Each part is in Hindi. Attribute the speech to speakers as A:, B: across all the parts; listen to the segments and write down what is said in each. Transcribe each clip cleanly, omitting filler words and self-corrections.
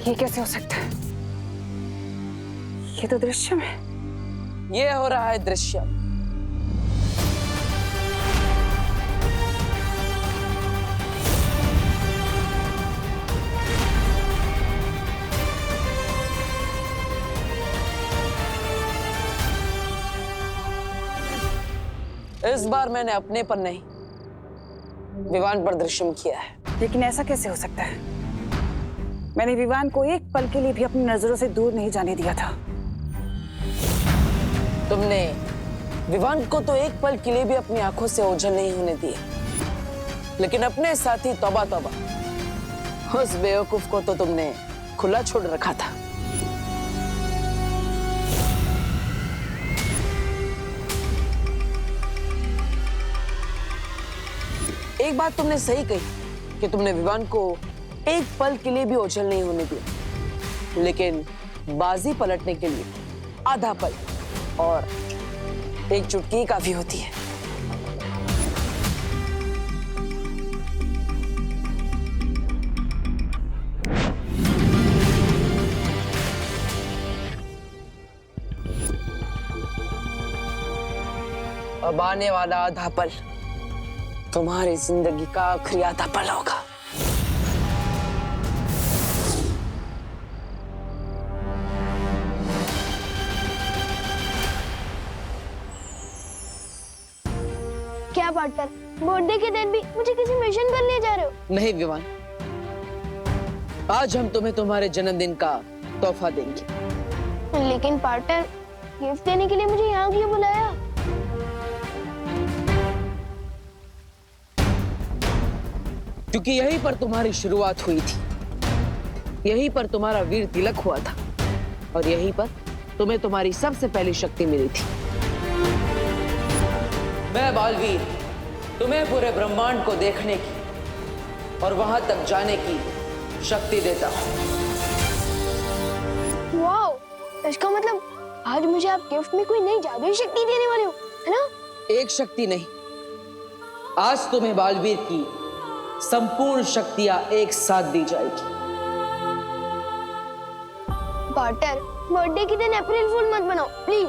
A: ये कैसे हो सकता है? ये तो दृश्यम है।
B: ये हो रहा है दृश्यम। इस बार मैंने अपने पर नहीं, विवान पर दृश्यम किया है।
A: लेकिन ऐसा कैसे हो सकता है? मैंने विवान को एक पल के लिए भी अपनी नजरों से दूर नहीं जाने दिया था।
B: तुमने विवान को तो एक पल के लिए भी अपनी आंखों से ओझल नहीं होने दिए, लेकिन अपने साथी तौबा तौबा, उस बेवकूफ को तो तुमने खुला छोड़ रखा था। एक बात तुमने सही कही कि तुमने विवान को एक पल के लिए भी ओझल नहीं होने दिया, लेकिन बाजी पलटने के लिए आधा पल और एक चुटकी काफी होती है। अब आने वाला आधा पल तुम्हारी जिंदगी का आखिरी आधा पल होगा।
C: क्या पार्टनर, बर्थडे के दिन भी मुझे किसी मिशन पर ले जा रहे हो?
B: नहीं विवान, आज हम तुम्हें तुम्हारे जन्मदिन का तोहफा देंगे।
C: लेकिन पार्टनर, गिफ्ट देने के लिए मुझे यहाँ क्यों बुलाया?
B: क्योंकि यहीं पर तुम्हारी शुरुआत हुई थी, यहीं पर तुम्हारा वीर तिलक हुआ था, और यहीं पर तुम्हें तुम्हारी सबसे पहली शक्ति मिली थी। मैं बालवीर तुम्हें पूरे ब्रह्मांड को देखने की और वहां तक जाने की शक्ति देता हूं।
C: वाओ, इसका मतलब आज मुझे आप गिफ्ट में कोई नई जादुई शक्ति देने वाले हो, है ना? एक
B: शक्ति नहीं, आज तुम्हें बालवीर की संपूर्ण शक्तियां एक साथ दी जाएगी।
C: पार्टनर, बर्थडे के दिन अप्रैल फूल मत बनाओ प्लीज।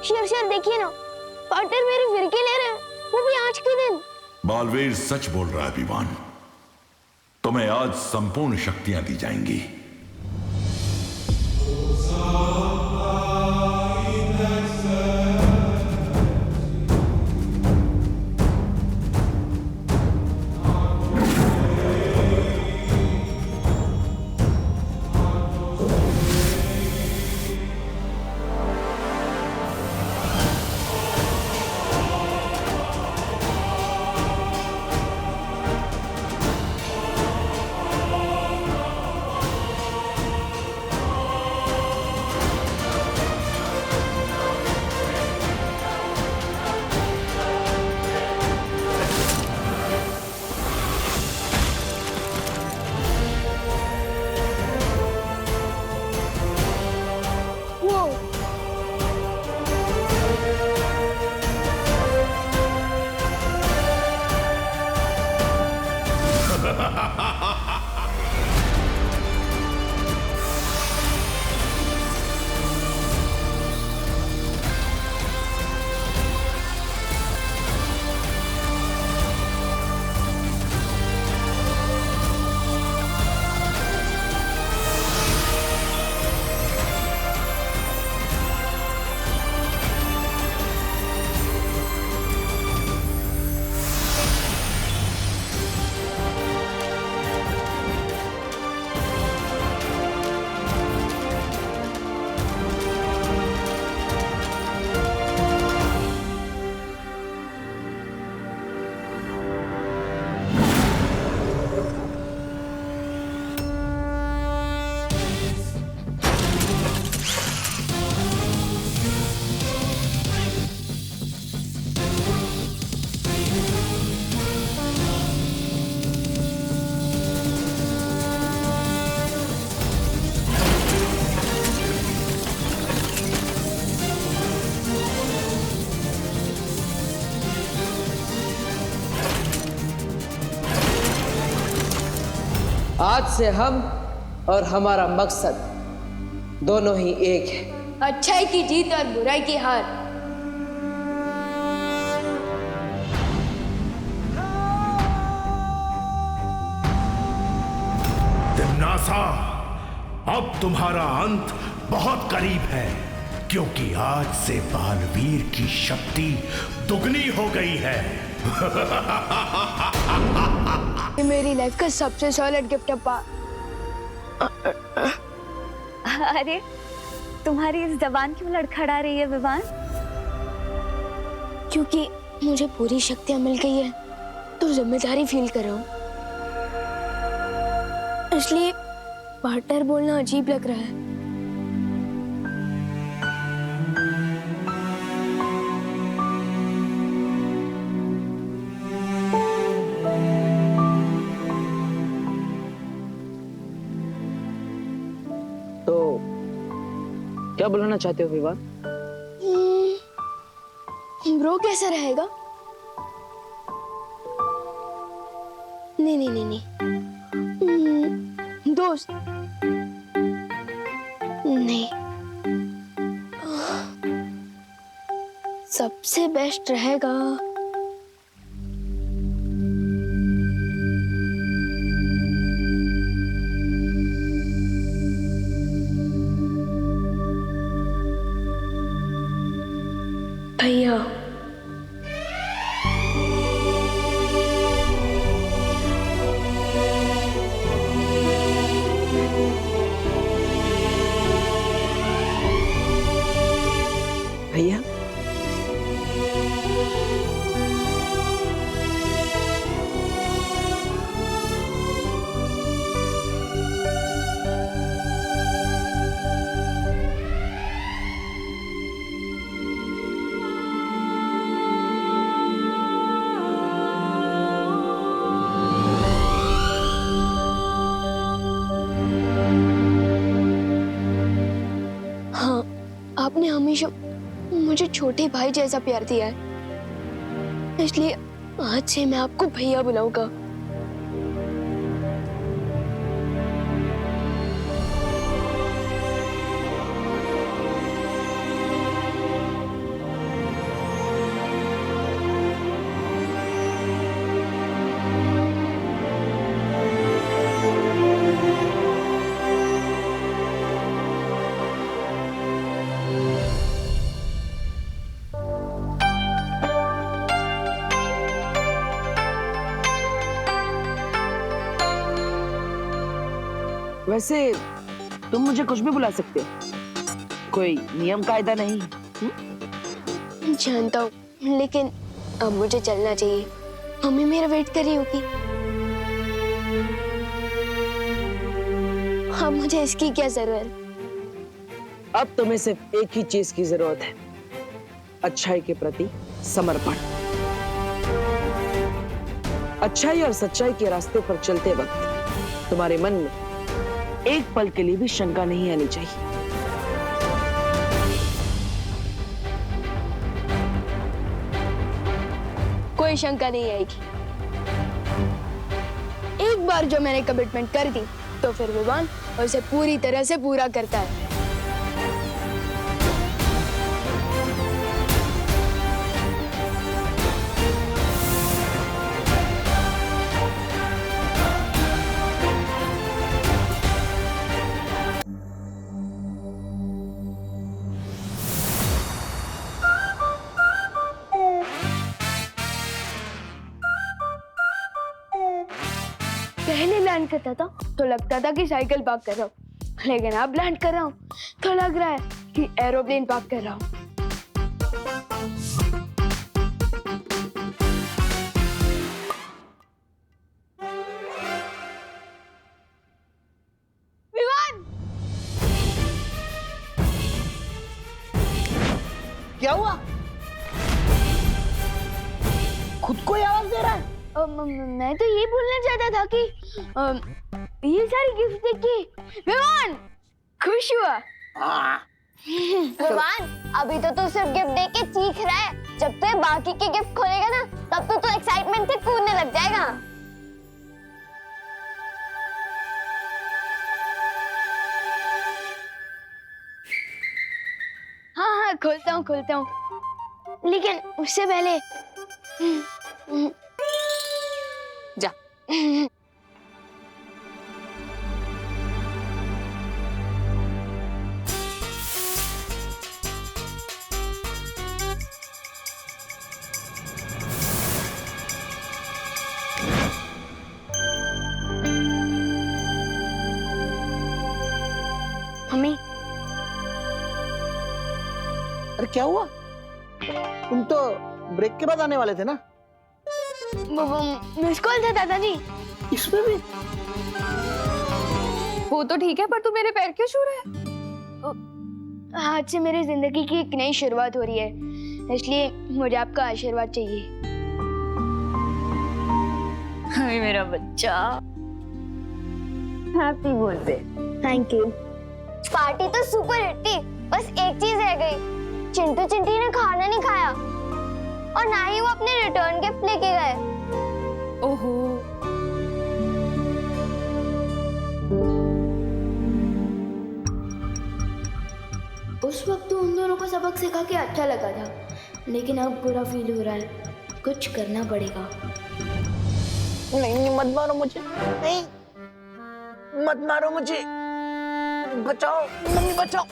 C: शेर देखिए ना, पार्टनर मेरे फिरके ले रहे हैं, वो भी आज के दिन।
D: बालवीर सच बोल रहा है विवान, तुम्हें आज संपूर्ण शक्तियां दी जाएंगी।
B: आज से हम और हमारा मकसद दोनों ही एक है।
C: अच्छाई की जीत और बुराई की हार।
E: तिम्नासा, अब तुम्हारा अंत बहुत करीब है, क्योंकि आज से बालवीर की शक्ति दुगनी हो गई है।
C: ये मेरी लाइफ का सबसे सॉलिड गिफ्ट है पा।
F: अरे तुम्हारी इस जबान क्यों लड़खड़ा रही है विवान?
C: क्योंकि मुझे पूरी शक्तियां मिल गई है तो जिम्मेदारी फील कर रहा हूँ, इसलिए पार्टनर बोलना अजीब लग रहा है।
B: तो क्या बुलाना चाहते हो विवान?
C: ब्रो कैसा रहेगा? नहीं नहीं नहीं नहीं, दोस्त नहीं, सबसे बेस्ट रहेगा भैया।
B: भैया,
C: हाँ, आपने हमेशा मुझे छोटे भाई जैसा प्यार दिया है, इसलिए आज से मैं आपको भैया बुलाऊंगा।
B: वैसे तुम मुझे कुछ भी बुला सकते हो, कोई नियम कायदा नहीं।
C: जानता हूँ, लेकिन अब मुझे चलना चाहिए, मम्मी मेरा वेट कर रही होगी। अब मुझे इसकी क्या जरूरत?
B: अब तुम्हें सिर्फ एक ही चीज की जरूरत है, अच्छाई के प्रति समर्पण। अच्छाई और सच्चाई के रास्ते पर चलते वक्त तुम्हारे मन में एक पल के लिए भी शंका नहीं आनी चाहिए।
C: कोई शंका नहीं आएगी। एक बार जो मैंने कमिटमेंट कर दी तो फिर विवान उसे पूरी तरह से पूरा करता है। पहले लैंड करता था तो लगता था कि साइकिल पार्क कर रहा हूँ, लेकिन अब लैंड कर रहा हूँ तो लग रहा है कि एरोप्लेन पार्क कर रहा हूँ। विवान!
B: क्या हुआ? खुद को ही आवाज दे रहा है?
C: मैं तो ये बोलना चाहता था कि ये सारी गिफ्ट देख के विवान खुश हुआ।
G: विवान, अभी तो तू सिर्फ गिफ्ट देके चीख रहा है, जब तू बाकी के गिफ्ट खोलेगा ना तब तो तू एक्साइटमेंट से कूदने लग जाएगा।
C: हाँ खोलता हूँ, लेकिन उससे पहले
B: जा।
C: मम्मी,
H: अरे क्या हुआ? तुम तो ब्रेक के बाद आने वाले थे ना?
C: वो मिस कॉल था दादाजी।
H: इसमें भी?
I: वो तो ठीक है, पर तू मेरे पैर क्यों छू रहा है?
C: आज से मेरी जिंदगी की एक नई शुरुआत हो रही है, इसलिए मुझे आपका आशीर्वाद चाहिए।
F: हाय मेरा बच्चा, happy birthday.
C: Thank you.
G: Party तो सुपर हिट थी, बस एक चीज रह गई। चिंटू चिंटी ने खाना नहीं खाया और ना ही वो अपने रिटर्न गिफ्ट लेके गए।
I: ओहो,
C: उस वक्त तो उन दोनों को सबक सिखा के अच्छा लगा था, लेकिन अब बुरा फील हो रहा है। कुछ करना पड़ेगा।
H: नहीं, मत मारो मुझे, नहीं, मत मारो मुझे, बचाओ मम्मी, बचाओ,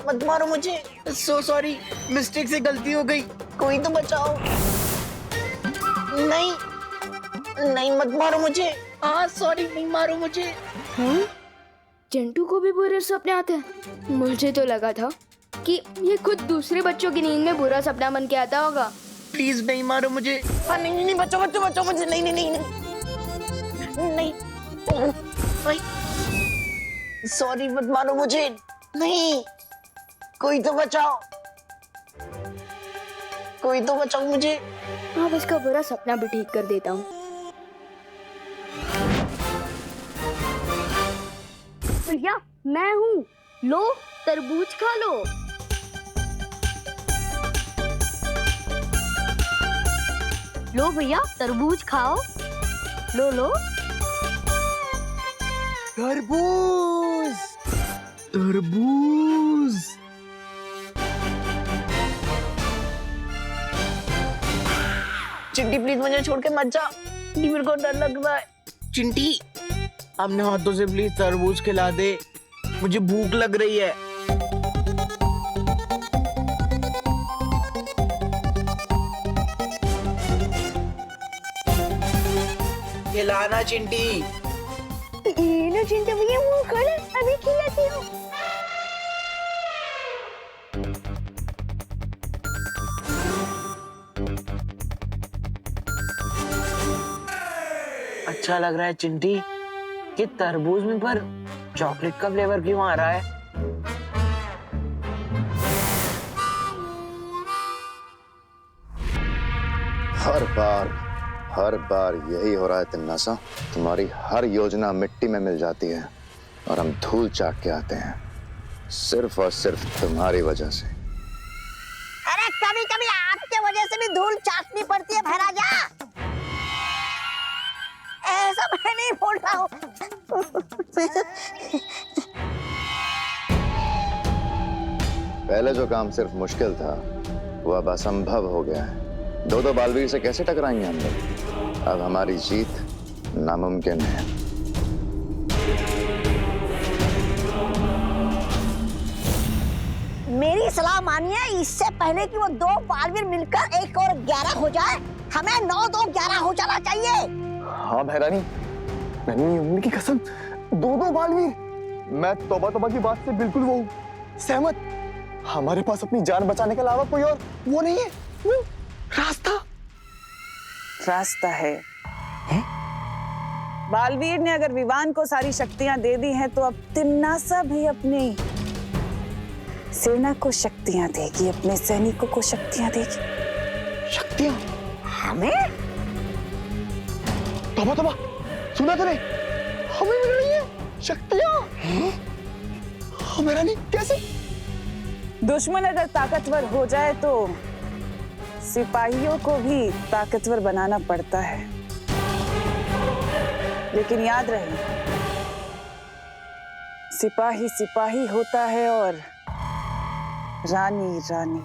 H: मत मारो मुझे। सो सॉरी, मिस्टेक से गलती हो गई, कोई तो बचाओ। नहीं नहीं, मत मारो मुझे। हाँ सॉरी, नहीं मारो मुझे।
C: चिंटू को भी बुरे सपने आते हैं? मुझे तो लगा था कि ये खुद दूसरे बच्चों की नींद में बुरा सपना बन के आता होगा।
H: प्लीज नहीं मारो मुझे। हाँ नहीं नहीं, बचाओ बचाओ बचाओ मुझे। नहीं नहीं नहीं नहीं नहीं, सॉरी, मत मारो मुझे। नहीं, कोई तो बचाओ, कोई तो बचाओ मुझे।
C: अब इसका बुरा सपना भी ठीक कर देता हूँ।
F: भैया मैं हूँ, लो तरबूज खा लो। लो भैया तरबूज खाओ, लो लो।
H: तरबूज, तरबूज। चिंटी प्लीज मुझे छोड़ के मत जा, मेरे को डर लग रहा है। चिंटी अपने हाथों से प्लीज तरबूज खिला दे, मुझे भूख लग रही है। खिलाना चिंटी।
C: ये लो चिंटू भैया, मुंह खोलो, अभी खिलाती हूँ।
H: अच्छा लग रहा है चिंटी कि तरबूज में पर चॉकलेट का फ्लेवर क्यों आ रहा है?
J: हर बार यही हो रहा है तिन्नासा। तुम्हारी हर योजना मिट्टी में मिल जाती है और हम धूल चाट के आते हैं, सिर्फ और सिर्फ तुम्हारी वजह से।
K: अरे कभी कभी आपके वजह से भी धूल चाटनी पड़ती है महाराजा। ऐसा मैं नहीं बोल रहा हूँ।
J: पहले जो काम सिर्फ मुश्किल था वो अब असंभव हो गया है। दो बालवीर से कैसे टकराएंगे हम लोग? अब हमारी जीत नामुमकिन है।
K: मेरी सलाह मानिए, इससे पहले कि वो दो बालवीर मिलकर 1 और 11 हो जाए, हमें 9 2 11 हो जाना चाहिए।
L: हाँ भैरानी, मैंने उम्र की कसम, 2 बालवीर। मैं तौबा की बात से बिल्कुल वो सहमत। हमारे पास अपनी जान बचाने के अलावा कोई और वो नहीं है, वो
A: रास्ता है? बालवीर ने अगर विवान को सारी शक्तियां दे दी हैं, तो अब तिन्नासा भी अपनी सेना को शक्तियां देगी, अपने सैनिकों को शक्तियां देगी।
L: शक्तियां?
A: हमें?
L: तौबा, सुना तूने? हमें मिल रही है शक्तियां। हमारा नहीं, कैसे?
A: दुश्मन अगर ताकतवर हो जाए तो सिपाहियों को भी ताकतवर बनाना पड़ता है। लेकिन याद रहे, सिपाही सिपाही होता है और रानी रानी।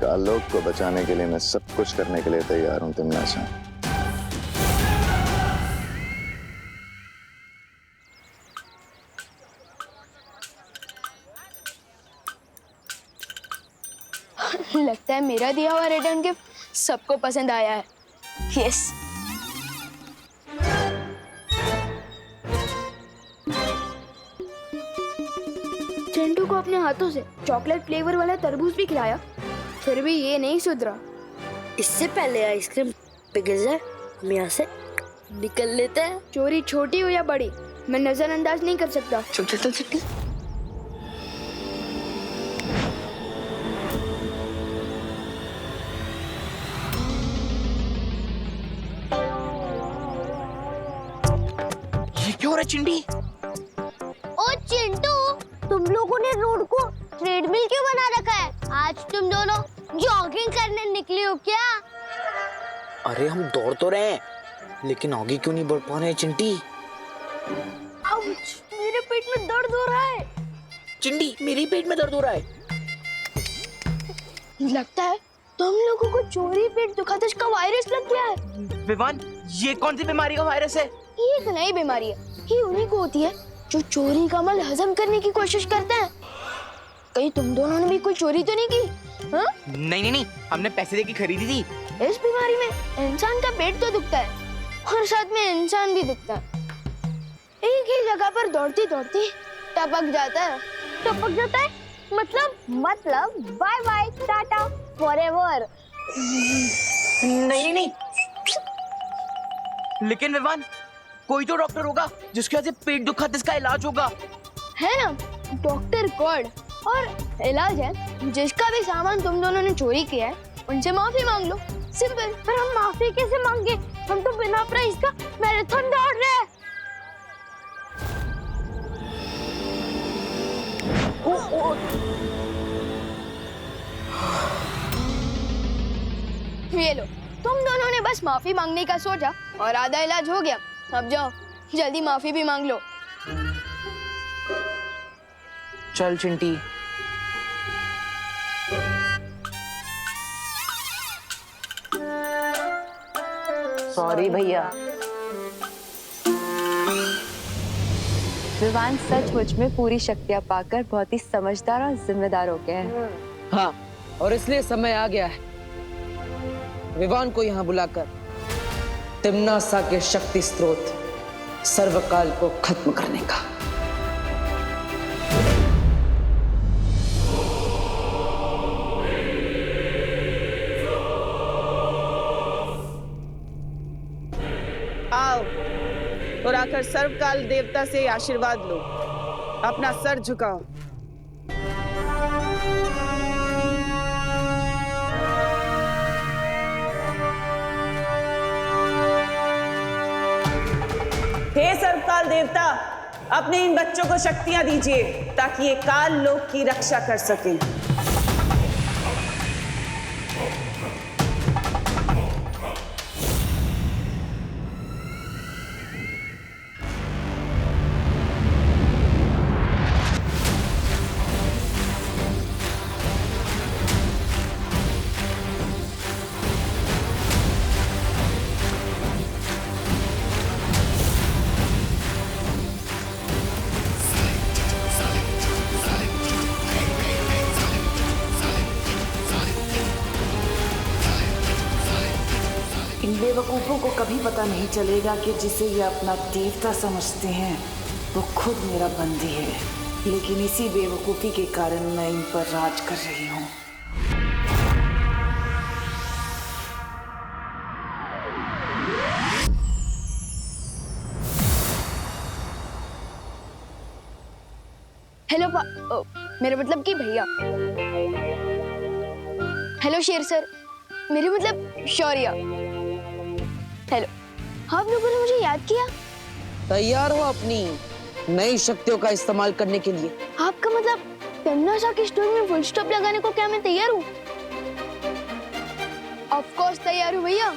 J: आलोक को बचाने के लिए मैं सब कुछ करने के लिए तैयार हूं तिम्नासा।
C: लगता है मेरा दिया हुआ रिटर्न गिफ्ट सबको पसंद आया है। यस। चिंटू को अपने हाथों से चॉकलेट फ्लेवर वाला तरबूज भी खिलाया, फिर भी ये नहीं सुधरा।
M: इससे पहले आइसक्रीम पिघल जाए हम यहाँ से निकल लेते हैं।
C: चोरी छोटी हो या बड़ी मैं नजरअंदाज नहीं कर सकता।
M: चल चल चल चल।
H: ये क्यों हो रहा है चिंटी?
G: ओ चिंटू, तुम लोगों ने रोड को ट्रेडमिल क्यों बना रखा है? आज तुम दोनों जॉगिंग करने निकले हो क्या?
H: अरे हम दौड़ तो रहे हैं, लेकिन आगे क्यों नहीं बढ़ पा रहे हैं चिंटी?
C: मेरे पेट में दर्द हो रहा है।
H: चिंटी, मेरे पेट में दर्द हो रहा है।
C: लगता है तुम लोगों को चोरी पेट दुखाते का वायरस लग गया है।
H: विवान, ये कौन सी बीमारी का वायरस है?
C: ये एक नई बीमारी है, ये उन्हीं को होती है जो चोरी का माल हजम करने की कोशिश करते हैं। कहीं तुम दोनों ने भी कोई चोरी तो नहीं की? हाँ?
H: नहीं, हमने पैसे देके खरीदी थी।
C: इस बीमारी में इंसान का पेट तो दुखता है और साथ में इंसान भी दुखता है। एक ही जगह पर दौड़ती दौड़ती टपक जाता है।
G: टपक जाता है मतलब बाय बाय टाटा फॉरएवर।
H: नहीं, लेकिन विवान, कोई तो डॉक्टर होगा जिसके वजह से पेट दुखा जिसका इलाज होगा।
C: है ना, डॉक्टर गॉड। और इलाज है जिसका भी सामान तुम दोनों ने चोरी किया है उनसे माफी मांग लो, सिंपल।
G: पर हम माफी कैसे मांगे? हम तो बिना प्राइस का मैराथन दौड़ रहे हैं।
C: ये लो, तुम दोनों ने बस माफी मांगने का सोचा और आधा इलाज हो गया। अब जाओ जल्दी माफी भी मांग लो।
H: चल चिंटी।
B: सॉरी भैया।
N: विवान सचमुच में पूरी शक्तियां पाकर बहुत ही समझदार और जिम्मेदार हो गए हैं।
B: हाँ, और इसलिए समय आ गया है विवान को यहाँ बुलाकर तिम्नासा के शक्ति स्रोत सर्वकाल को खत्म करने का।
A: आओ और आकर सर्वकाल देवता से आशीर्वाद लो। अपना सर झुकाओ। हे सर्वकाल देवता, अपने इन बच्चों को शक्तियां दीजिए ताकि ये काल लोक की रक्षा कर सकें।
O: इन बेवकूफ़ों को कभी पता नहीं चलेगा कि जिसे ये अपना देवता समझते हैं वो खुद मेरा बंदी है। लेकिन इसी बेवकूफ़ी के कारण मैं इन पर राज कर रही हूँ।
C: हेलो मेरा मतलब कि भैया। हेलो शेर सर, मेरे मतलब शौर्य। हेलो, आप लोगों ने मुझे याद किया?
B: तैयार हो अपनी नई शक्तियों का इस्तेमाल करने के लिए।
C: आपका मतलब तन्नासा की स्टोरी में फुल स्टॉप लगाने को क्या मैं तैयार हूँ? ऑफ कोर्स तैयार हूँ भैया।